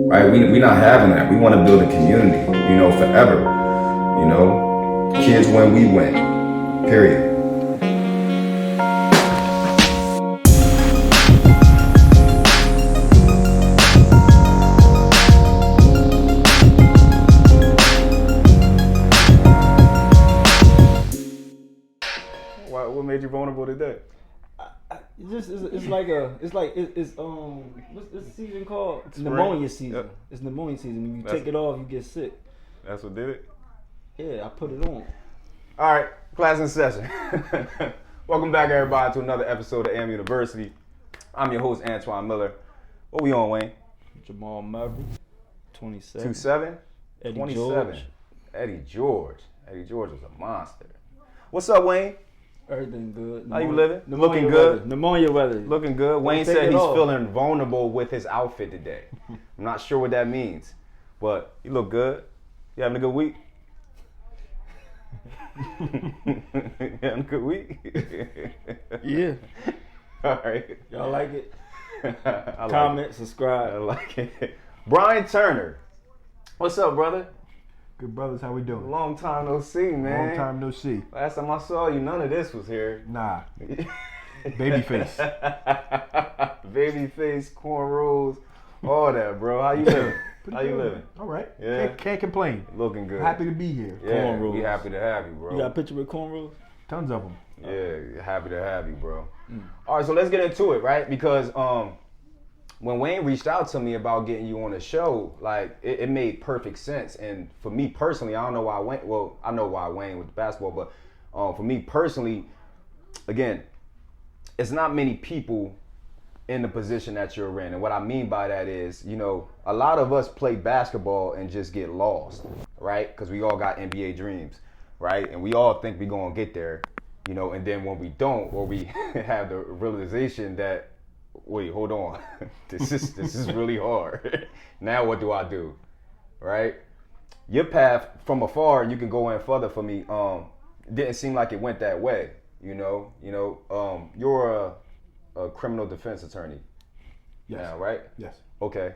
right? We not having that. We want to build a community, forever. Kids win, we win. Period. What made you vulnerable today? It's what's this season called? Spring. Pneumonia season. Yep. It's pneumonia season. When you take it off, you get sick. That's what did it? Yeah, I put it on. All right, class in session. Welcome back, everybody, to another episode of A.M.UNIVERSITY. I'm your host, Antoine Miller. What we on, Wayne? Jamal Murray, 27. 27? Eddie 27. George. Eddie George. Eddie George was a monster. What's up, Wayne? Everything good. How you living? Pneumonia Looking good? weather. Pneumonia weather. Looking good. Wayne take said it he's off. feeling vulnerable with his outfit today. I'm not sure what that means, but you look good. You having a good week? You having a good week? Yeah. All right. Y'all like it? I Comment, like it. subscribe. I like it. Brian Turner. What's up, brother? Good brothers, how we doing? Long time no see, man. Long time no see. Last time I saw you, none of this was here. Nah. Babyface. Babyface, cornrows, all that, bro. How you living? How you living? All right. Yeah. Can't complain. Looking good. Happy to be here. Yeah, Cornrows. we happy to have you, bro. You got a picture with cornrows? Tons of them. Yeah, happy to have you, bro. All right, so let's get into it, right? Because when Wayne reached out to me about getting you on the show, like it made perfect sense. And for me personally, I don't know why Wayne. Well, I know why Wayne with the basketball, but for me personally, again, it's not many people in the position that you're in. And what I mean by that is, a lot of us play basketball and just get lost, right? Because we all got NBA dreams, right? And we all think we're going to get there, and then when we don't, or we have the realization that, wait, hold on, this is really hard. Now what do I do, right? Your path from afar, you can go in further for me, didn't seem like it went that way, you're a criminal defense attorney. Yes. Now, right? Yes. Okay.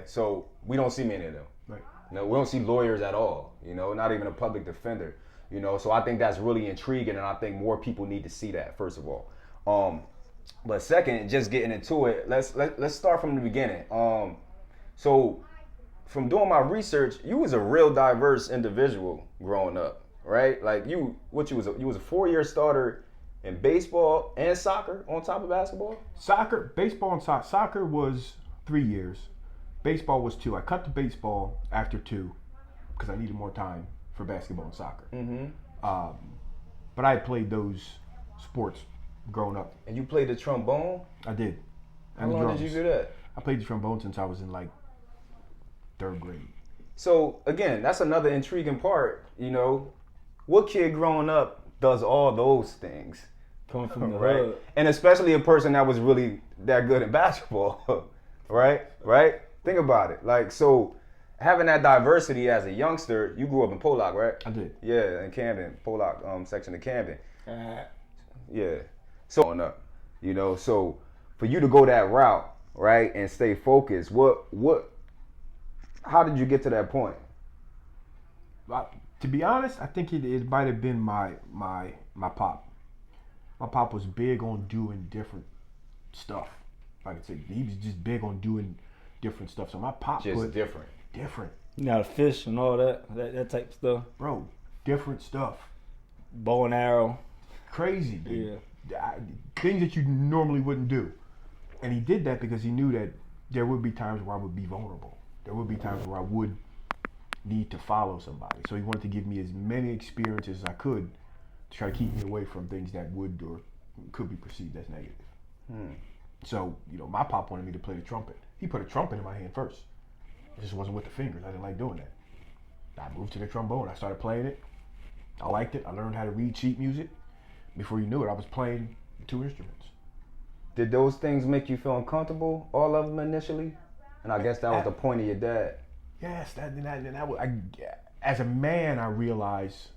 So we don't see many of them. Right. We don't see lawyers at all. Not even a public defender. So I think that's really intriguing, and I think more people need to see that. First of all, but second, just getting into it. Let's start from the beginning. So from doing my research, you was a real diverse individual growing up, right? Like you was a 4-year starter in baseball and soccer on top of basketball? Soccer, baseball and soccer. Soccer was 3 years. Baseball was 2. I cut the baseball after 2 because I needed more time for basketball and soccer. Mm-hmm. But I had played those sports growing up. And you played the trombone? I did. How And the long did you drums. do that? I played the trombone since I was in like 3rd grade. So again, that's another intriguing part. What kid growing up does all those things? Coming from the Right? hood. And especially a person that was really that good at basketball. Right? Think about it. Like, so having that diversity as a youngster, you grew up in Pollock, right? I did. Yeah, in Camden, Pollock section of Camden. Uh, Yeah. So on up, so for you to go that route, right, and stay focused, how did you get to that point? To be honest, I think it might have been my pop. My pop was big on doing different stuff. Like I said, he was just big on doing different stuff. So my pop Just put different. you got a fish and all that type of stuff. Bro, different stuff. Bow and arrow. Crazy. Yeah. Things that you normally wouldn't do. And he did that because he knew that there would be times where I would be vulnerable. There would be times where I would need to follow somebody. So he wanted to give me as many experiences as I could to try to keep me away from things that would or could be perceived as negative. So, my pop wanted me to play the trumpet. He put a trumpet in my hand first. It just wasn't with the fingers. I didn't like doing that. I moved to the trombone. I started playing it. I liked it. I learned how to read sheet music. Before you knew it, I was playing 2 instruments. Did those things make you feel uncomfortable, all of them initially? And I guess that was the point of your dad. Yes, as a man, I realized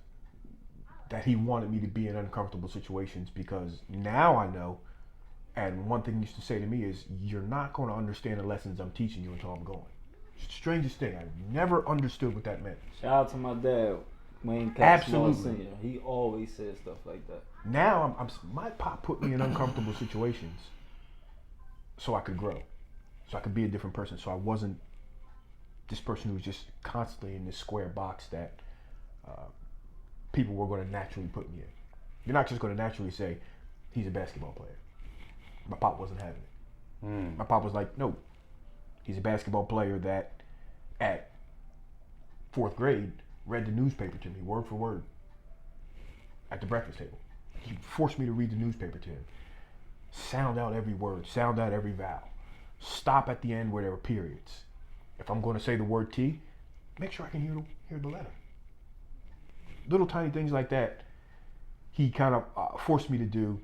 that he wanted me to be in uncomfortable situations because now I know, and one thing he used to say to me is, you're not going to understand the lessons I'm teaching you until I'm going. Strangest thing. I never understood what that meant. Shout out to my dad, Wayne Cash Absolutely. Senior. He always said stuff like that. Now my pop put me in uncomfortable situations so I could grow, so I could be a different person, so I wasn't this person who was just constantly in this square box that people were going to naturally put me in. You're not just going to naturally say he's a basketball player. My pop wasn't having it. My pop was like, no, he's a basketball player that at 4th grade read the newspaper to me word for word at the breakfast table. He forced me to read the newspaper to him. Sound out every word, sound out every vowel. Stop at the end where there were periods. If I'm going to say the word T, make sure I can hear the letter. Little tiny things like that, he kind of forced me to do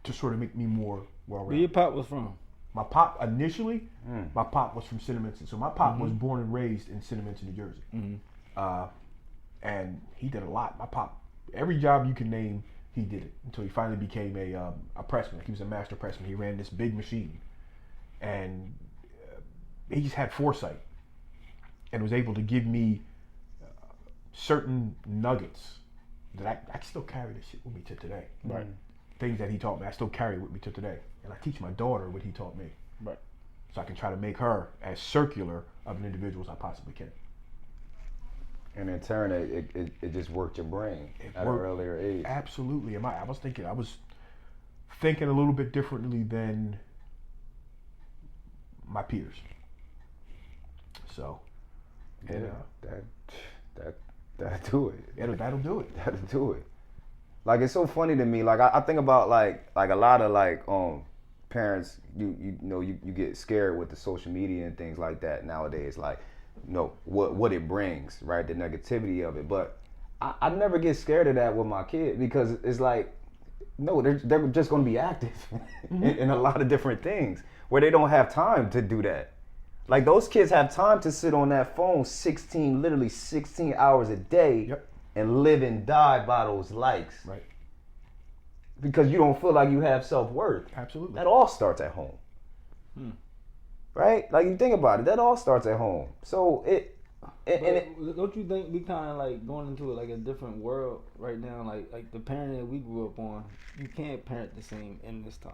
to sort of make me more well-rounded. Where your pop was from? My pop, initially, my pop was from Cinnaminson. So my pop was born and raised in Cinnaminson, New Jersey. And he did a lot. My pop, every job you can name, he did it until he finally became a pressman. He was a master pressman. He ran this big machine. And he just had foresight and was able to give me certain nuggets that I still carry this shit with me to today. Right. Things that he taught me, I still carry with me to today. And I teach my daughter what he taught me. Right. So I can try to make her as circular of an individual as I possibly can. And in turn, it just worked your brain at an earlier age. Absolutely. I was thinking a little bit differently than my peers. So, Yeah, that'll do it. that'll do it. That'll do it. Like, it's so funny to me. Like, I think about like a lot of parents. You get scared with the social media and things like that nowadays. Like, what it brings, right? The negativity of it. But I never get scared of that with my kid, because it's like, no, they're just going to be active in a lot of different things where they don't have time to do that. Like, those kids have time to sit on that phone literally 16 hours a day. Yep. And live and die by those likes. Right. Because you don't feel like you have self-worth. Absolutely. That all starts at home. Right? Like, you think about it, that all starts at home. So don't you think we kind of like going into like a different world right now? Like the parenting that we grew up on, you can't parent the same in this time.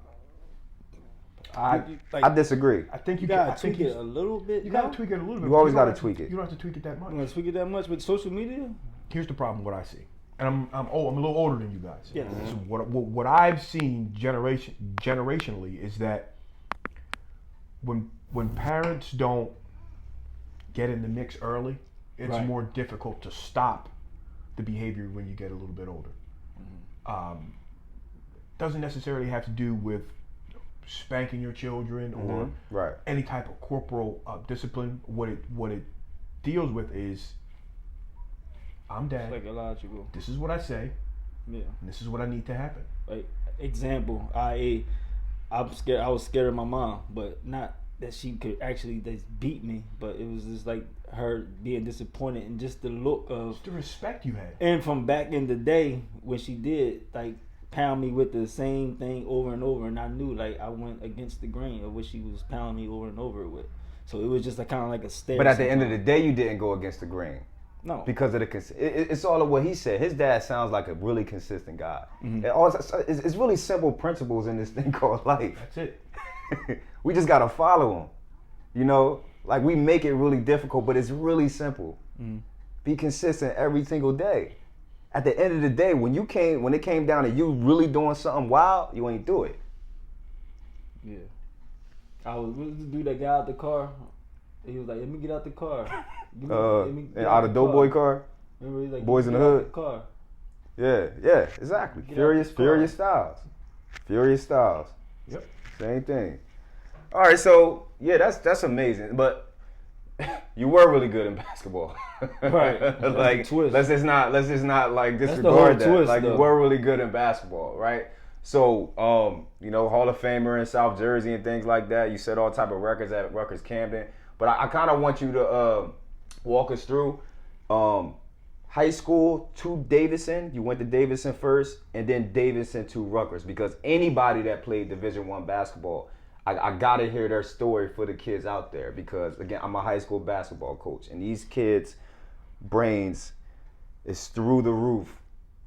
I disagree. I think You gotta tweak it a little bit. You gotta tweak it a little bit. You always don't gotta have to- tweak it. You don't have to tweak it that much. You want to tweak it that much with social media? Here's the problem. What I see, and I'm a little older than you guys. Yes. So what I've seen generationally is that when parents don't get in the mix early, it's Right. more difficult to stop the behavior when you get a little bit older. Doesn't necessarily have to do with spanking your children or Right. any type of corporal discipline. What it deals with is, I'm dad. Psychological. This is what I say, Yeah. and this is what I need to happen. Like, example, I'm scared. I was scared of my mom, but not that she could actually just beat me, but it was just like her being disappointed and just the look of. It's the respect you had. And from back in the day when she did like pound me with the same thing over and over, and I knew like I went against the grain of what she was pounding me over and over with. So it was just kind of like a stare. But at the end of the day, you didn't go against the grain. No. Because of it's all of what he said. His dad sounds like a really consistent guy. It's really simple principles in this thing called life. That's it. We just gotta follow them. Like, we make it really difficult, but it's really simple. Be consistent every single day. At the end of the day, when it came down to you really doing something wild, you ain't do it. Yeah. I was the dude that got out the car. He was like, "Let me get out the car." Out of Doughboy car. Remember, he's like, Boys in the "Get out Hood." car. Yeah, exactly. Get out Furious the car. Styles. Yep. Same thing. All right, so yeah, that's amazing. But you were really good in basketball, Right. That's like, the twist. let's just not like the disregard whole that. twist, Like, you though. were really good in basketball, right? So, Hall of Famer in South Jersey and things like that. You set all type of records at Rutgers-Camden. But I kind of want you to walk us through high school to Davidson. You went to Davidson first, and then Davidson to Rutgers, because anybody that played Division I basketball, I gotta hear their story for the kids out there because again, I'm a high school basketball coach, and these kids' brains is through the roof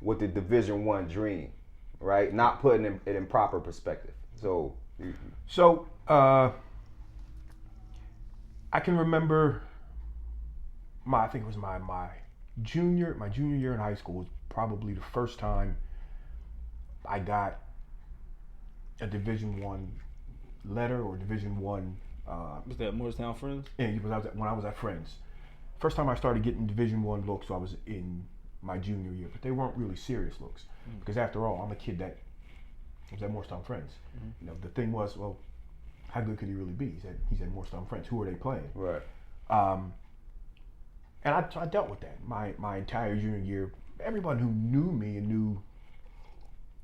with the Division I dream, right? Not putting it in proper perspective. So I can remember I think it was my junior year in high school was probably the first time I got a Division I letter or Division I. Was that Morristown Friends? Yeah, when I was at Friends. First time I started getting Division I looks, I was in my junior year, but they weren't really serious looks because after all, I'm a kid that was at Morristown Friends. You know, the thing was, well, how good could he really be? He's at Morristown Friends. Who are they playing? right. And I dealt with that my entire junior year. Everyone who knew me and knew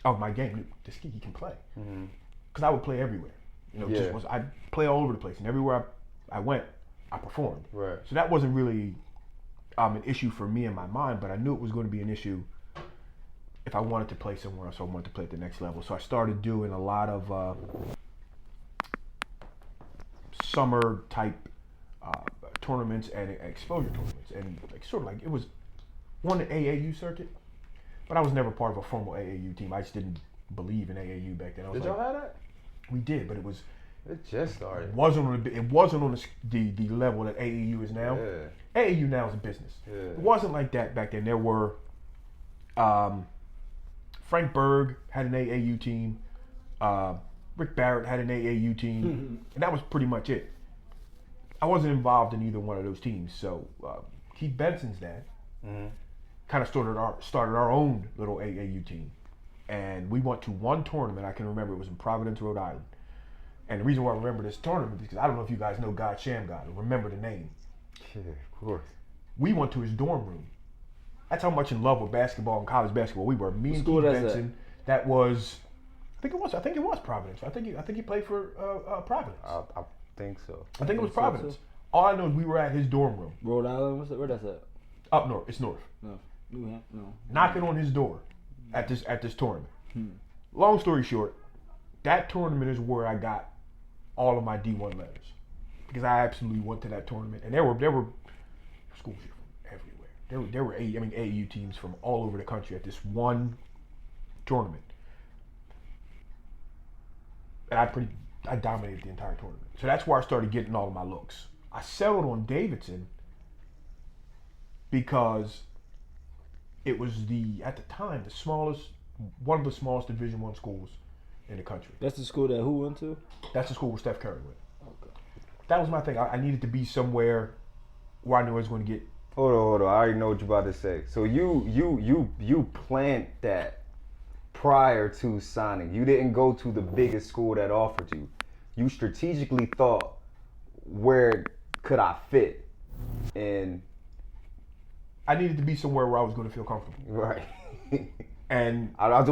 of my game knew this kid he can play because I would play everywhere. You know, I play all over the place, and everywhere I went, I performed. Right. So that wasn't really an issue for me in my mind, but I knew it was going to be an issue if I wanted to play somewhere else or I wanted to play at the next level. So I started doing a lot of summer type tournaments and exposure tournaments, and like sort of like it was on the AAU circuit, but I was never part of a formal AAU team. I just didn't believe in AAU back then. Did y'all have that? We did, but it just started. It wasn't on the level that AAU is now. Yeah. AAU now is a business. Yeah. It wasn't like that back then. There were Frank Berg had an AAU team. Rick Barrett had an AAU team, and that was pretty much it. I wasn't involved in either one of those teams. So Keith Benson's dad kind of started our own little AAU team, and we went to one tournament. I can remember it was in Providence, Rhode Island. And the reason why I remember this tournament is because I don't know if you guys know God Shamgod or remember the name. Yeah, of course. We went to his dorm room. That's how much in love with basketball and college basketball we were. Me and Keith Benson. That was, I think it was Providence. I think he played for Providence. I think so. I think it was Providence. All I know is we were at his dorm room. Rhode Island, where that's at? Up north. It's north. No, New Hampshire. No. Knocking on his door at this tournament. Long story short, that tournament is where I got all of my D1 letters because I absolutely went to that tournament, and there were schools from everywhere. There were AAU teams from all over the country at this one tournament, and I dominated the entire tournament. So that's where I started getting all of my looks. I settled on Davidson because it was at the time one of the smallest Division I schools in the country. That's the school that who went to? That's the school where Steph Curry went. Okay. That was my thing. I needed to be somewhere where I knew I was going to get. Hold on. I already know what you're about to say. So you planned that prior to signing. You didn't go to the biggest school that offered you. You strategically thought, where could I fit? And I needed to be somewhere where I was going to feel comfortable. right. And I just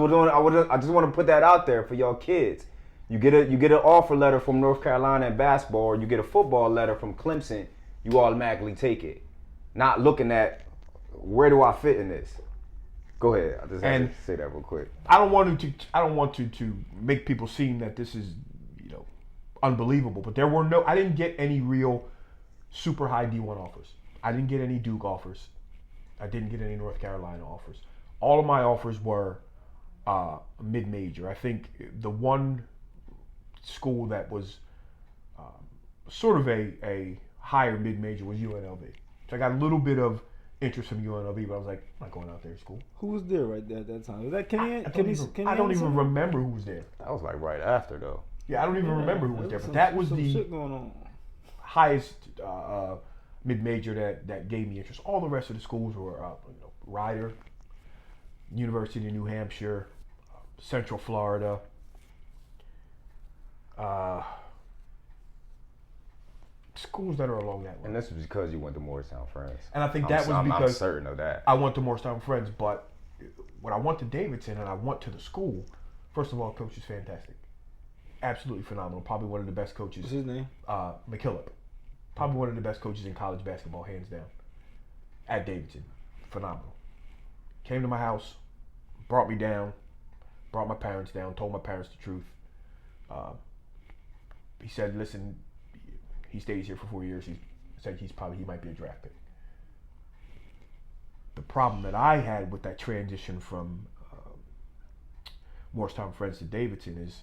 want to put that out there for y'all kids. You get an offer letter from North Carolina in basketball, or you get a football letter from Clemson, you automatically take it. Not looking at where do I fit in this. Go ahead. I just had to say that real quick. I don't want to make people seem that this is, unbelievable. But I didn't get any real super high D1 offers. I didn't get any Duke offers. I didn't get any North Carolina offers. All of my offers were mid-major. I think the one school that was sort of a higher mid-major was UNLV. So I got a little bit of interest from UNLV, but I was like, I'm not going out there to school. Who was there right there at that time? Was that Kenny? I don't even remember who was there. That was like right after though. Yeah, I don't even remember who was there, but that was the shit going on. highest mid-major that gave me interest. All the rest of the schools were Rider, University of New Hampshire, Central Florida, schools that are along that line. And this was because you went to Morristown Friends. And I think that was because I'm certain of that. I went to Morristown Friends, but when I went to Davidson and I went to the school, first of all, coach is fantastic. Absolutely phenomenal. Probably one of the best coaches. What's his name? McKillop. Probably one of the best coaches in college basketball, hands down. At Davidson. Phenomenal. Came to my house, brought me down, brought my parents down, told my parents the truth. he said, listen, he stays here for 4 years. He said he might be a draft pick. The problem that I had with that transition from Morristown Friends to Davidson is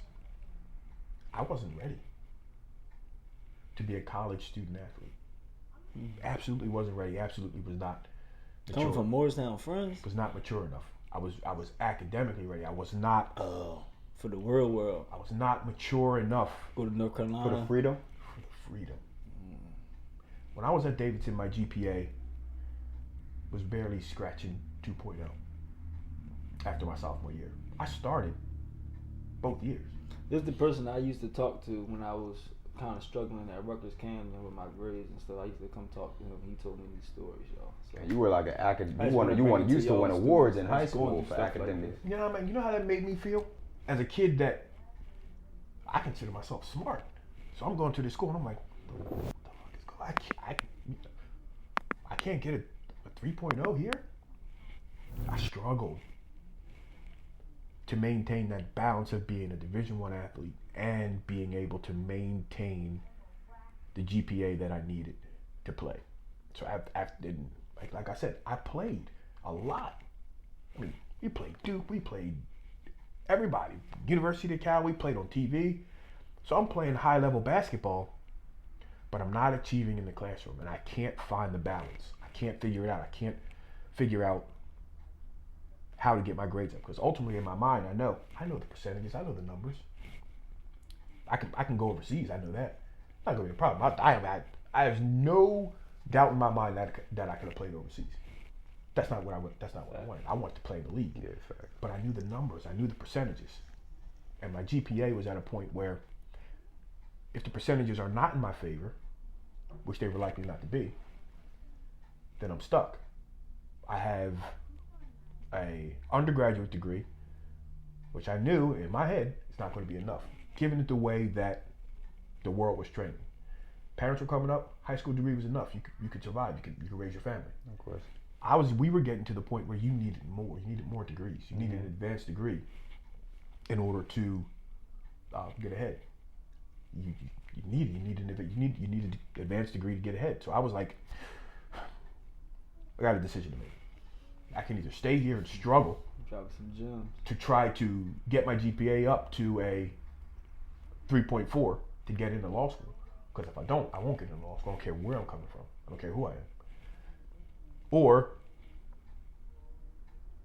I wasn't ready to be a college student athlete. Absolutely wasn't ready. Absolutely was not mature. Coming from Morristown Friends? Was not mature enough. I was academically ready. I was not. For the real world. I was not mature enough. Go to North Carolina. For the freedom? For the freedom. When I was at Davidson, my GPA was barely scratching 2.0 after my sophomore year. I started both years. This is the person I used to talk to when I was kind of struggling at Rutgers-Camden with my grades and stuff. I used to come talk to him. He told me these stories, y'all. So, You were like an academic. You used to win awards in high school school and for stuff like academics. You know, you know how that made me feel as a kid that I consider myself smart. So I'm going to this school and I'm like, what the fuck is going? I can't get a 3.0 here. I struggled to maintain that balance of being a Division I athlete and being able to maintain the GPA that I needed to play. So like I said, I played a lot. I mean, we played Duke, we played everybody. University of Cal, we played on TV. So I'm playing high level basketball, but I'm not achieving in the classroom and I can't find the balance. I can't figure it out. I can't figure out how to get my grades up, because ultimately in my mind I know the percentages, I know the numbers. I can go overseas, I know that. Not gonna be a problem. I have no doubt in my mind that I could have played overseas. That's not what I wanted. I wanted to play in the league. Yeah, fair. But I knew the numbers, I knew the percentages. And my GPA was at a point where if the percentages are not in my favor, which they were likely not to be, then I'm stuck. I have a undergraduate degree, which I knew in my head it's not going to be enough, given it the way that the world was trending. Parents were coming up, high school degree was enough. You could survive, you could raise your family. Of course. We were getting to the point where you needed more. You needed more degrees. You needed an advanced degree in order to get ahead. You needed an advanced degree to get ahead. So I was like, I got a decision to make. I can either stay here and struggle Drop some gems. to try to get my GPA up to a 3.4 to get into law school. Because if I don't, I won't get into law school. I don't care where I'm coming from. I don't care who I am. Or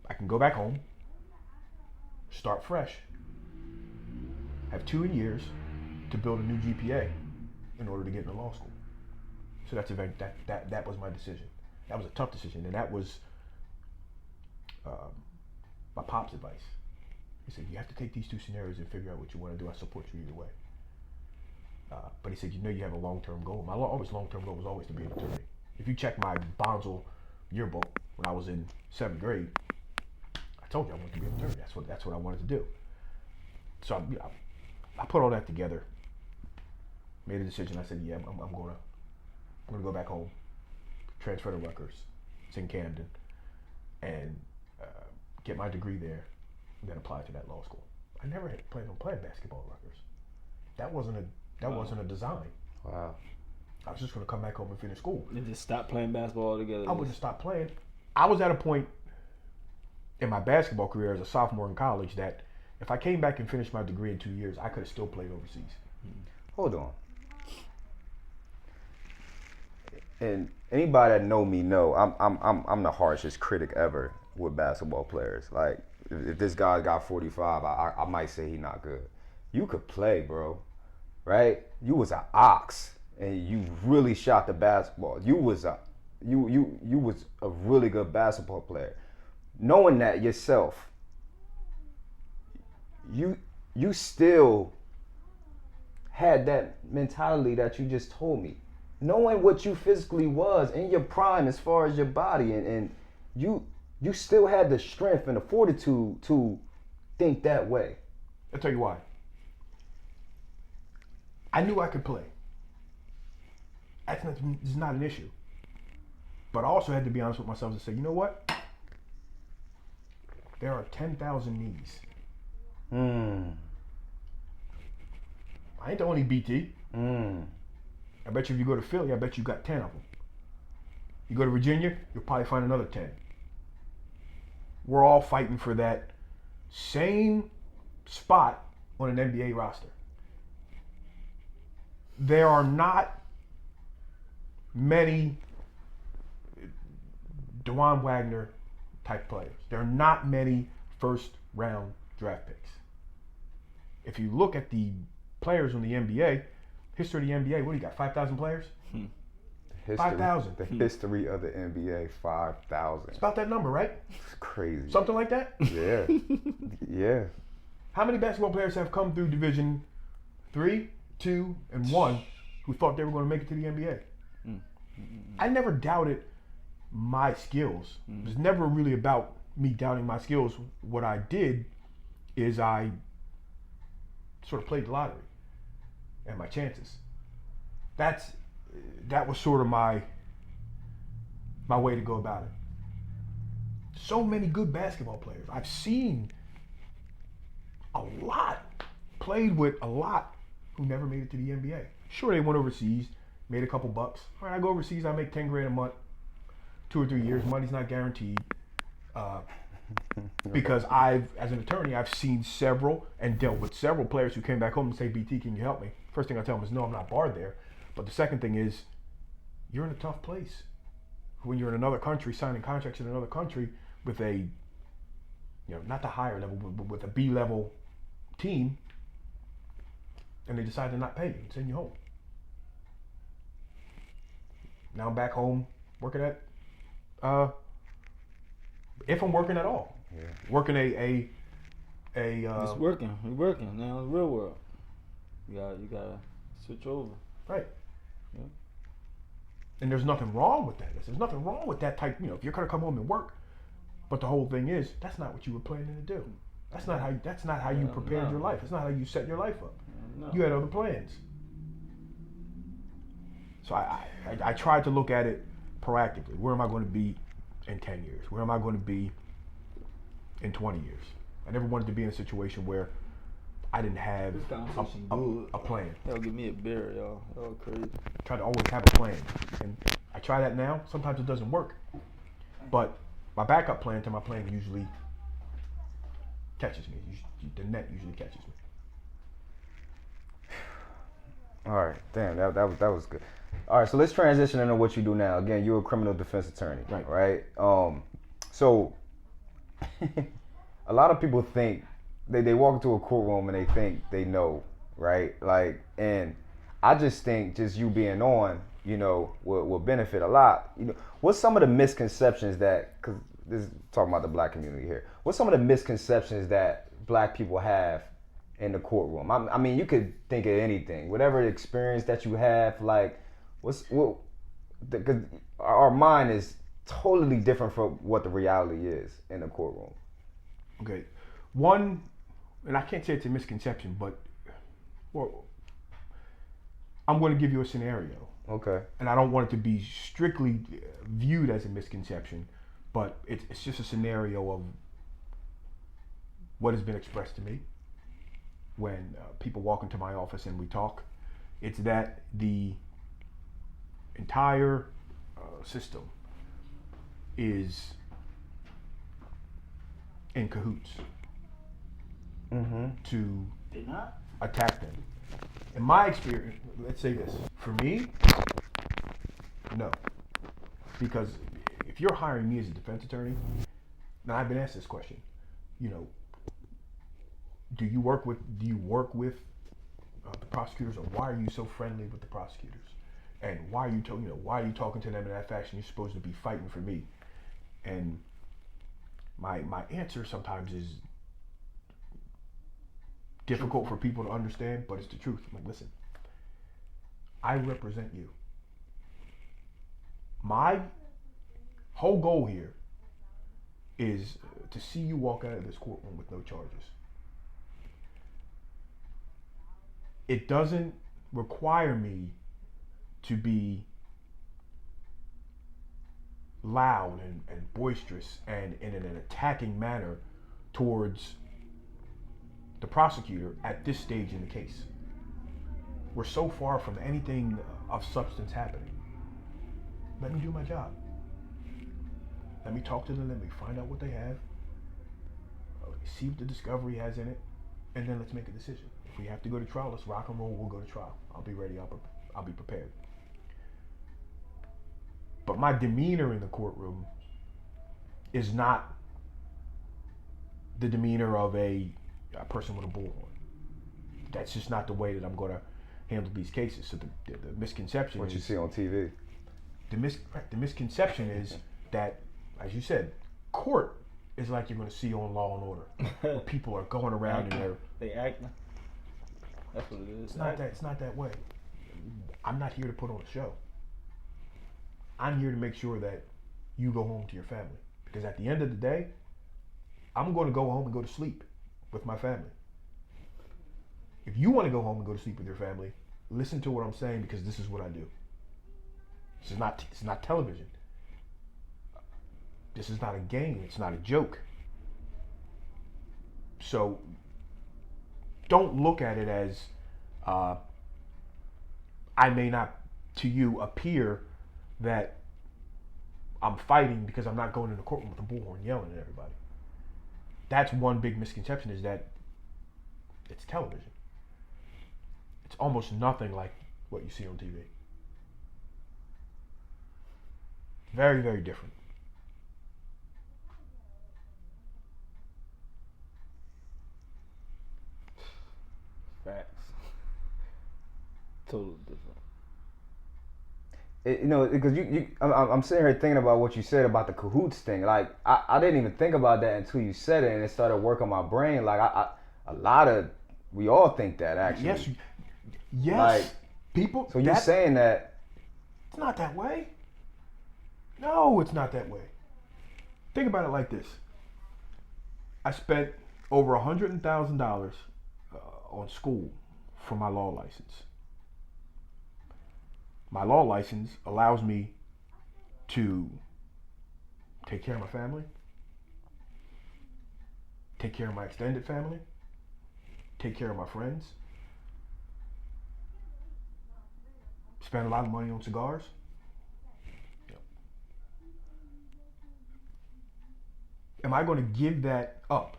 I can go back home, start fresh, have 2 years to build a new GPA in order to get into law school. So that was my decision. That was a tough decision, and that was my pop's advice. He said, you have to take these 2 scenarios and figure out what you want to do. I support you either way. But he said, you have a long-term goal. My long-term goal was always to be an attorney. If you check my Bonsall yearbook when I was in 7th grade, I told you I wanted to be an attorney. That's what I wanted to do. So I put all that together, made a decision. I said, I'm going to go back home, transfer to Rutgers, it's in Camden, and get my degree there, and then apply to that law school. I never had planned on playing basketball at Rutgers. That wasn't a design. Wow. I was just going to come back home and finish school. And just stop playing basketball altogether. I wouldn't stop playing. I was at a point in my basketball career as a sophomore in college that if I came back and finished my degree in 2 years, I could have still played overseas. Hold on. And anybody that know me know I'm the harshest critic ever with basketball players. Like if this guy got 45, I might say he not good. You could play, bro. Right? You was an ox and you really shot the basketball. You was a really good basketball player. Knowing that yourself, you still had that mentality that you just told me. Knowing what you physically was in your prime as far as your body, and you still had the strength and the fortitude to think that way. I'll tell you why. I knew I could play. It's not an issue. But I also had to be honest with myself and say, you know what? There are 10,000 knees. I ain't the only BT. I bet you if you go to Philly, I bet you got 10 of them. You go to Virginia, you'll probably find another 10. We're all fighting for that same spot on an NBA roster. There are not many DeJuan Wagner type players. There are not many first round draft picks. If you look at the players on the NBA, history of the NBA, what do you got? 5,000 players? 5,000. The history of the NBA, 5,000. It's about that number, right? It's crazy. Something like that? Yeah. Yeah. How many basketball players have come through Division 3, 2, and 1 who thought they were going to make it to the NBA? I never doubted my skills. It was never really about me doubting my skills. What I did is I sort of played the lottery and my chances. That was sort of my way to go about it. So many good basketball players. I've seen a lot, played with a lot who never made it to the NBA. Sure, they went overseas, made a couple bucks. All right, I go overseas, I make 10 grand a month, 2 or 3 years. Money's not guaranteed. Because as an attorney, I've seen several and dealt with several players who came back home and say, BT, can you help me? First thing I tell them is, no, I'm not barred there. But the second thing is, you're in a tough place. When you're in another country, signing contracts in another country with a, not the higher level, but with a B-level team, and they decide to not pay you and send you home. Now I'm back home working at, if I'm working at all, working It's working. We're working now. In the real world, you gotta switch over. Right. Yeah. And there's nothing wrong with that. There's nothing wrong with that type. If you're gonna come home and work, but the whole thing is that's not what you were planning to do. That's not how you prepared your life. That's not how you set your life up. No. You had other plans. So I tried to look at it proactively. Where am I going to be in 10 years? Where am I going to be in 20 years? I never wanted to be in a situation where I didn't have a plan. Y'all give me a beer, y'all. Y'all crazy. I try to always have a plan. And I try that now. Sometimes it doesn't work. But my backup plan to my plan usually catches me. The net usually catches me. All right, damn, that was good. All right, so let's transition into what you do now. Again, you're a criminal defense attorney, right? So a lot of people think they walk into a courtroom and they think they know, right? Like, and I just think just you being on, will benefit a lot. What's some of the misconceptions that, because this is talking about the black community here, what's some of the misconceptions that black people have in the courtroom? I mean, you could think of anything, whatever experience that you have, like, because our mind is totally different from what the reality is in the courtroom. Okay. One, and I can't say it's a misconception, but I'm going to give you a scenario. Okay. And I don't want it to be strictly viewed as a misconception, but it's just a scenario of what has been expressed to me when people walk into my office and we talk. It's that the entire system is in cahoots to attack them. In my experience, let's say this, for me, no. Because if you're hiring me as a defense attorney, now I've been asked this question, do you work with the prosecutors, or why are you so friendly with the prosecutors? And why are you talking to them in that fashion? You're supposed to be fighting for me. And my answer sometimes is difficult for people to understand, but it's the truth. I'm like, listen, I represent you. My whole goal here is to see you walk out of this courtroom with no charges. It doesn't require me to be loud and boisterous and in an attacking manner towards the prosecutor at this stage in the case. we're so far from anything of substance happening. Let me do my job. Let me talk to them. Let me find out what they have. Let me see what the discovery has in it, and then let's make a decision. If we have to go to trial, let's rock and roll. We'll go to trial. I'll be ready. I'll be prepared. But my demeanor in the courtroom is not the demeanor of a person with a bullhorn. That's just not the way that I'm going to handle these cases. So the misconception What is you see on TV. the misconception is that, as you said, court is like you're going to see on Law and Order, where people are going around and they act. That's what it is. It's not that way. I'm not here to put on a show. I'm here to make sure that you go home to your family. Because at the end of the day, I'm going to go home and go to sleep with my family. If you want to go home and go to sleep with your family, listen to what I'm saying, because this is what I do. This is not television. This is not a game. It's not a joke. So don't look at it as I may not to you appear that I'm fighting because I'm not going in the courtroom with a bullhorn yelling at everybody. That's one big misconception, is that it's television. It's almost nothing like what you see on TV. Very, very different. Facts. Totally different. Because I'm sitting here thinking about what you said about the cahoots thing. Like, I didn't even think about that until you said it, and it started working my brain. Like, we all think that, actually. Yes. Like, people. So you're saying that it's not that way? No, it's not that way. Think about it like this. I spent over $100,000 on school for my law license. My law license allows me to take care of my family, take care of my extended family, take care of my friends, spend a lot of money on cigars. Am I going to give that up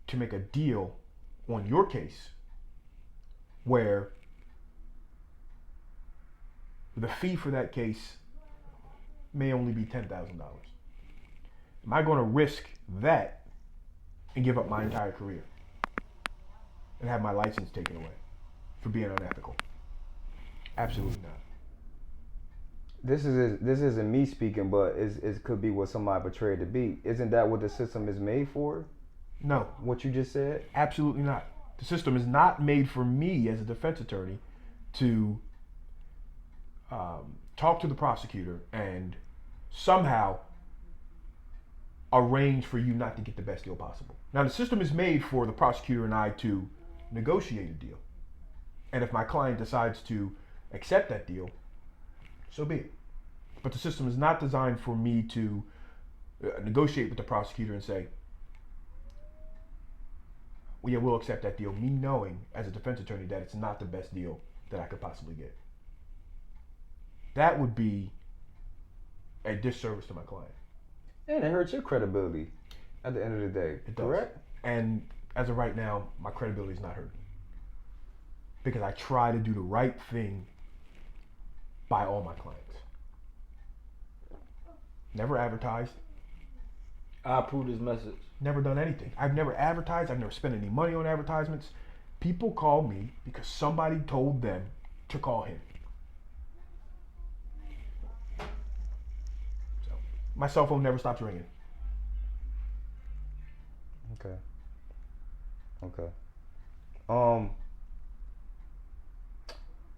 to make a deal on your case where the fee for that case may only be $10,000? Am I going to risk that and give up my entire career and have my license taken away for being unethical? Absolutely not. this isn't me speaking, but it could be what somebody portrayed to be. Isn't that what the system is made for? No. What you just said? Absolutely not. The system is not made for me as a defense attorney to talk to the prosecutor and somehow arrange for you not to get the best deal possible. Now, the system is made for the prosecutor and I to negotiate a deal. And if my client decides to accept that deal, so be it. But the system is not designed for me to negotiate with the prosecutor and say, well, yeah, we'll accept that deal, me knowing as a defense attorney that it's not the best deal that I could possibly get. That would be a disservice to my client. And it hurts your credibility at the end of the day. It does. Correct? And as of right now, my credibility is not hurting. Because I try to do the right thing by all my clients. Never advertised. I approve this message. Never done anything. I've never advertised. I've never spent any money on advertisements. People call me because somebody told them to call him. So my cell phone never stops ringing. Okay.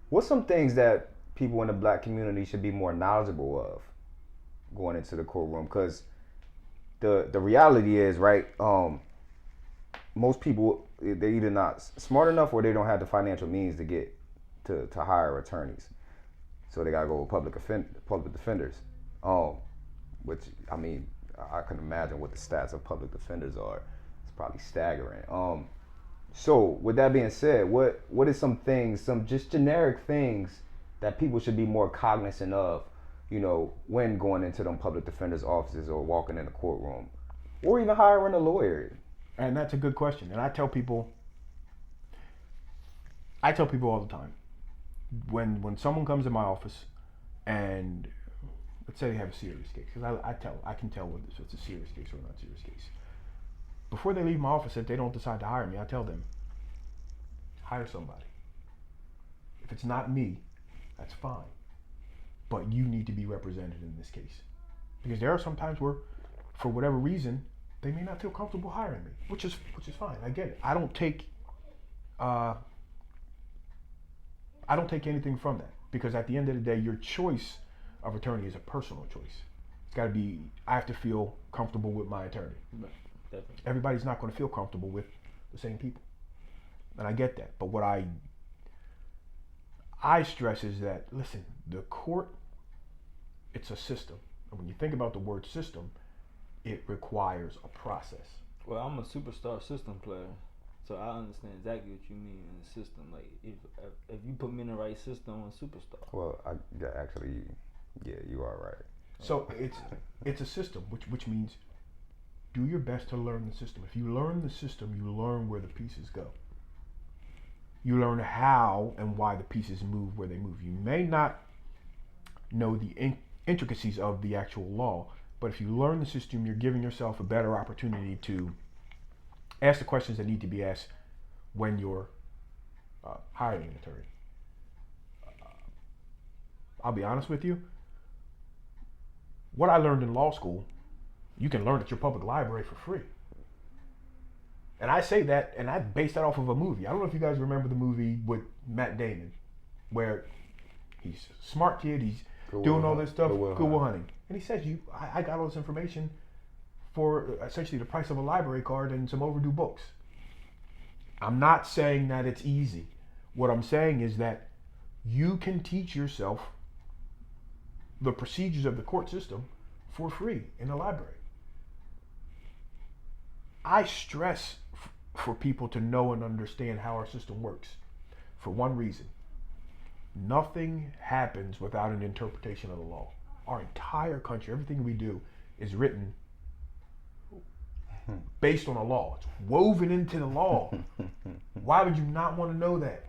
What's some things that people in the black community should be more knowledgeable of going into the courtroom? Because the reality is, right, most people, they're either not smart enough or they don't have the financial means to get to hire attorneys. So they gotta go with public defenders. Which, I mean, I can imagine what the stats of public defenders are. It's probably staggering. So, with that being said, what is some things, some just generic things that people should be more cognizant of, when going into them public defenders' offices or walking in the courtroom, or even hiring a lawyer? And that's a good question. And I tell people all the time, when someone comes in my office and let's say they have a serious case, because I can tell whether it's a serious case or not a serious case. Before they leave my office, if they don't decide to hire me, I tell them, hire somebody. If it's not me, that's fine. But you need to be represented in this case. Because there are some times where, for whatever reason, they may not feel comfortable hiring me, which is fine. I get it. I don't take anything from that, because at the end of the day, your choice of attorney is a personal choice. It's got to be. I have to feel comfortable with my attorney. Right. Definitely. Everybody's not going to feel comfortable with the same people, and I get that. But what I stress is that, listen, the court, it's a system, and when you think about the word system, it requires a process. Well, I'm a superstar system player, so I understand exactly what you mean in the system. Like, if you put me in the right system, I'm a superstar. Well, you are right. So it's a system, which means do your best to learn the system. If you learn the system, you learn where the pieces go. You learn how and why the pieces move where they move. You may not know the intricacies of the actual law, but if you learn the system, you're giving yourself a better opportunity to ask the questions that need to be asked when you're hiring an attorney. I'll be honest with you. What I learned in law school, you can learn at your public library for free. And I say that, and I base that off of a movie. I don't know if you guys remember the movie with Matt Damon, where he's a smart kid, he's doing all this stuff, Good Will Hunting. And he says, I got all this information for essentially the price of a library card and some overdue books. I'm not saying that it's easy. What I'm saying is that you can teach yourself the procedures of the court system for free in the library. I stress for people to know and understand how our system works for one reason. Nothing happens without an interpretation of the law. Our entire country, everything we do is written based on a law. It's woven into the law. Why would you not want to know that?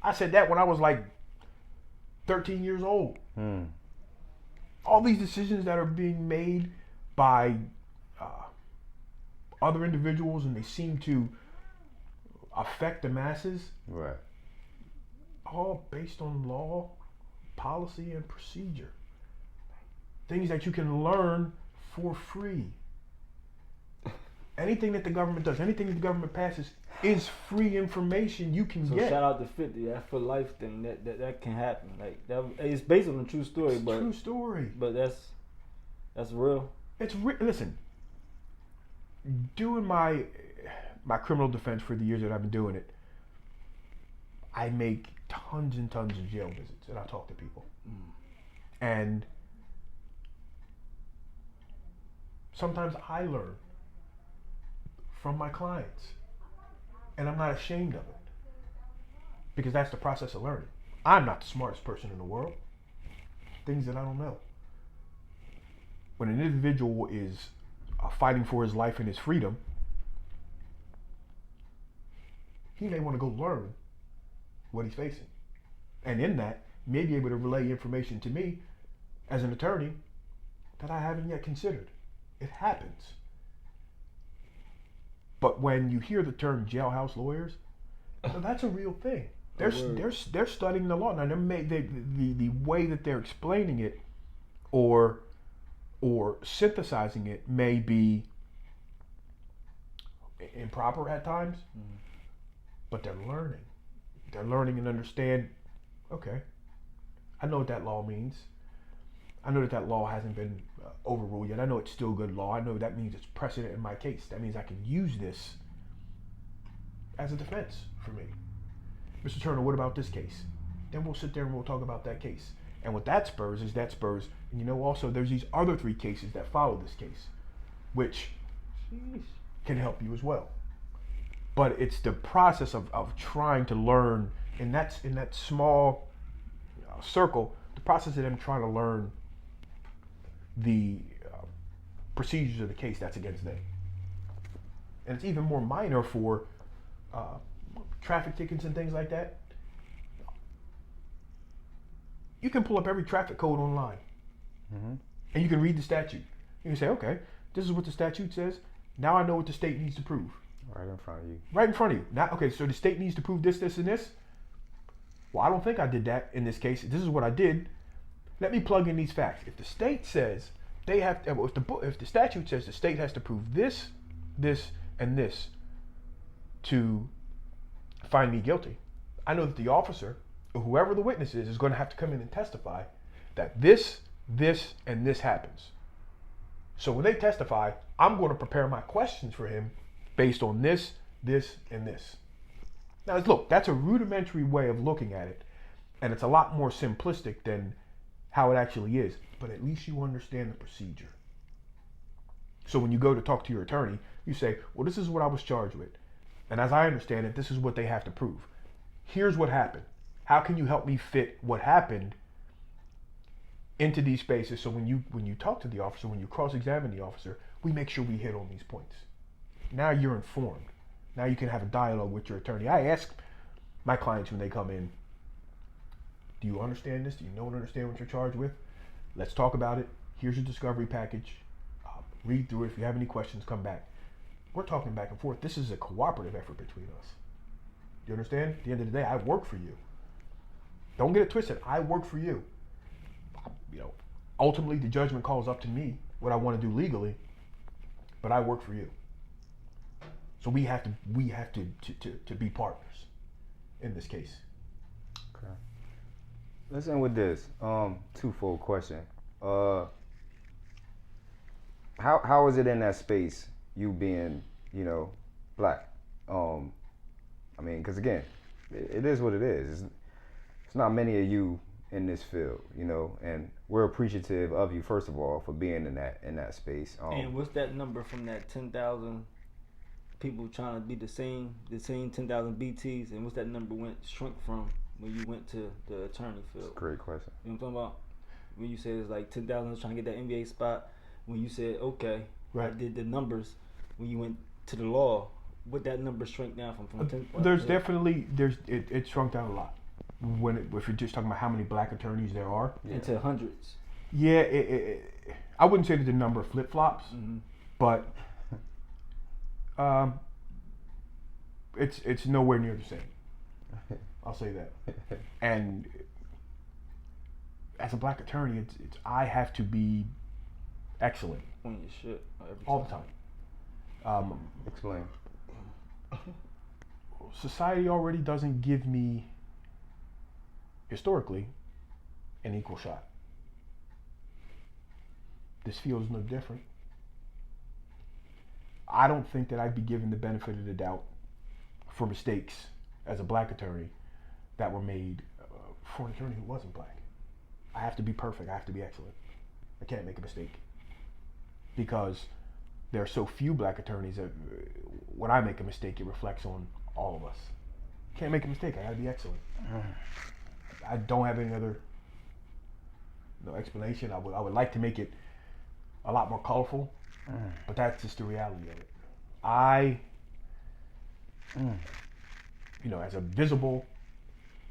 I said that when I was like 13 years old. All these decisions that are being made by other individuals, and they seem to affect the masses. Right. All based on law, policy, and procedure. Things that you can learn for free. Anything that the government does, anything that the government passes is free information you can get. So shout out to 50, that for life thing, that can happen. Like that, it's based on a true story, It's a true story. But that's real. It's listen. Doing my criminal defense for the years that I've been doing it, I make tons and tons of jail visits, and I talk to people. And sometimes I learn from my clients, and I'm not ashamed of it, because that's the process of learning. I'm not the smartest person in the world. Things that I don't know. When an individual is fighting for his life and his freedom, he may want to go learn what he's facing, and in that may be able to relay information to me as an attorney that I haven't yet considered. It happens. But when you hear the term jailhouse lawyers, that's a real thing. They're studying the law now. The way that they're explaining it or synthesizing it may be improper at times, but they're learning. They're learning and understand, okay, I know what that law means. I know that law hasn't been overruled yet. I know it's still good law. I know that means it's precedent in my case. That means I can use this as a defense for me. Mr. Turner, what about this case? Then we'll sit there and we'll talk about that case. And what that spurs, and also there's these other 3 cases that follow this case, which can help you as well. but it's the process of trying to learn, and that's in that small circle, the process of them trying to learn the procedures of the case that's against them. And it's even more minor for traffic tickets and things like that. You can pull up every traffic code online, and you can read the statute. You can say, okay, this is what the statute says. Now I know what the state needs to prove. Right in front of you. Right in front of you. Now, okay, so the state needs to prove this, this, and this. Well, I don't think I did that in this case. This is what I did. Let me plug in these facts. If the state says they have to, if the statute says the state has to prove this, this, and this to find me guilty, I know that the officer, or whoever the witness is going to have to come in and testify that this, and this happens. So when they testify, I'm going to prepare my questions for him based on this, and this. Now, look, that's a rudimentary way of looking at it, and it's a lot more simplistic than how it actually is, but at least you understand the procedure. So when you go to talk to your attorney, you say, well, this is what I was charged with, and as I understand it, this is what they have to prove. Here's what happened. How can you help me fit what happened into these spaces, so when you talk to the officer, when you cross-examine the officer, we make sure we hit on these points. Now you're informed. Now you can have a dialogue with your attorney. I ask my clients when they come in, do you understand this? Do you understand what you're charged with? Let's talk about it. Here's your discovery package. Read through it. If you have any questions, come back. We're talking back and forth. This is a cooperative effort between us. Do you understand? At the end of the day, I work for you. Don't get it twisted. I work for you. Ultimately, the judgment calls up to me what I want to do legally, but I work for you. So we have to be partners in this case. Okay. Let's end with this. Twofold question. How is it in that space, you being, black? Because again, it is what it is. It's not many of you in this field, and we're appreciative of you, first of all, for being in that space. And what's that number from that 10,000 people trying to be the same 10,000 BTs, and what's that number shrunk from when you went to the attorney field? That's a great question. You know what I'm talking about? When you said it's like 10,000 was trying to get that NBA spot, when you said, okay, right, I did the numbers, when you went to the law, what that number shrunk down from 10? There's definitely, it shrunk down a lot. If you're just talking about how many black attorneys there are. Yeah. Into hundreds. Yeah, I wouldn't say that the number flip-flops, but it's nowhere near the same. I'll say that. And as a black attorney, it's I have to be excellent. On your shit. All the time. Explain. Society already doesn't give me, historically, an equal shot. This field is no different. I don't think that I'd be given the benefit of the doubt for mistakes as a black attorney that were made for an attorney who wasn't black. I have to be perfect. I have to be excellent. I can't make a mistake. Because there are so few black attorneys that when I make a mistake, it reflects on all of us. Can't make a mistake. I gotta be excellent. I don't have any other explanation. I would like to make it a lot more colorful, but that's just the reality of it. As a visible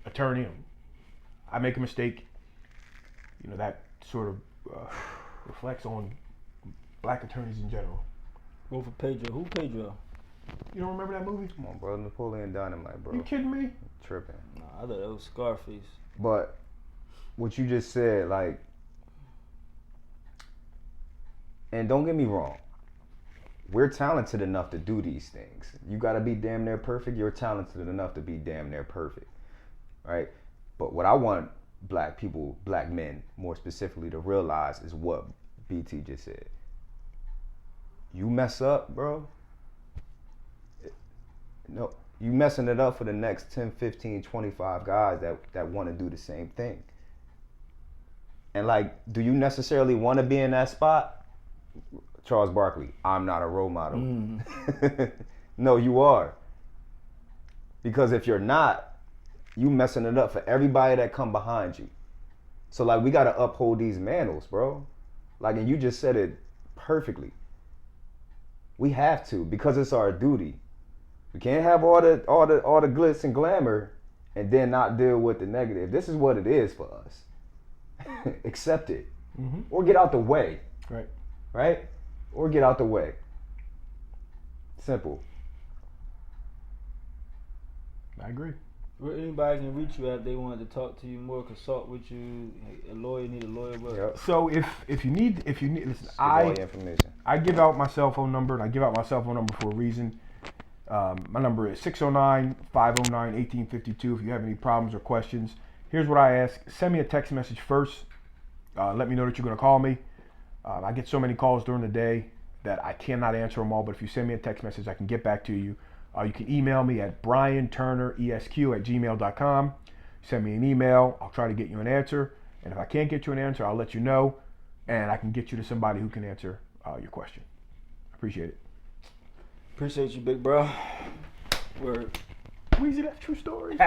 attorney, I make a mistake. That sort of reflects on black attorneys in general. Go for Pedro. Who Pedro? You don't remember that movie? Come on, bro. Napoleon Dynamite, bro. You kidding me? Tripping. Nah, I thought that was Scarface. But what you just said, and don't get me wrong, we're talented enough to do these things. You gotta be damn near perfect. You're talented enough to be damn near perfect, right? But what I want black people, black men, more specifically, to realize is what BT just said. You mess up, bro. No, you messing it up for the next 10, 15, 25 guys that want to do the same thing. And do you necessarily want to be in that spot? Charles Barkley, I'm not a role model. No, you are. Because if you're not, you messing it up for everybody that come behind you. So like we gotta uphold these manners, bro. Like, and you just said it perfectly. We have to, because it's our duty. We can't have all the glitz and glamour and then not deal with the negative. This is what it is for us. Accept it. Or get out the way. Right. Right? Or get out the way. Simple. I agree. Where anybody can reach you at, they wanted to talk to you more, consult with you. A lawyer need a lawyer. Yep. So if you need, listen, Give all your information. I give out my cell phone number, and I give out my cell phone number for a reason. My number is 609-509-1852. If you have any problems or questions, here's what I ask. Send me a text message first. Let me know that you're going to call me. I get so many calls during the day that I cannot answer them all, but if you send me a text message, I can get back to you. You can email me at brianturneresq@gmail.com. Send me an email. I'll try to get you an answer. And if I can't get you an answer, I'll let you know. And I can get you to somebody who can answer your question. Appreciate it. Appreciate you, big bro. Word. Weezy, that's true story.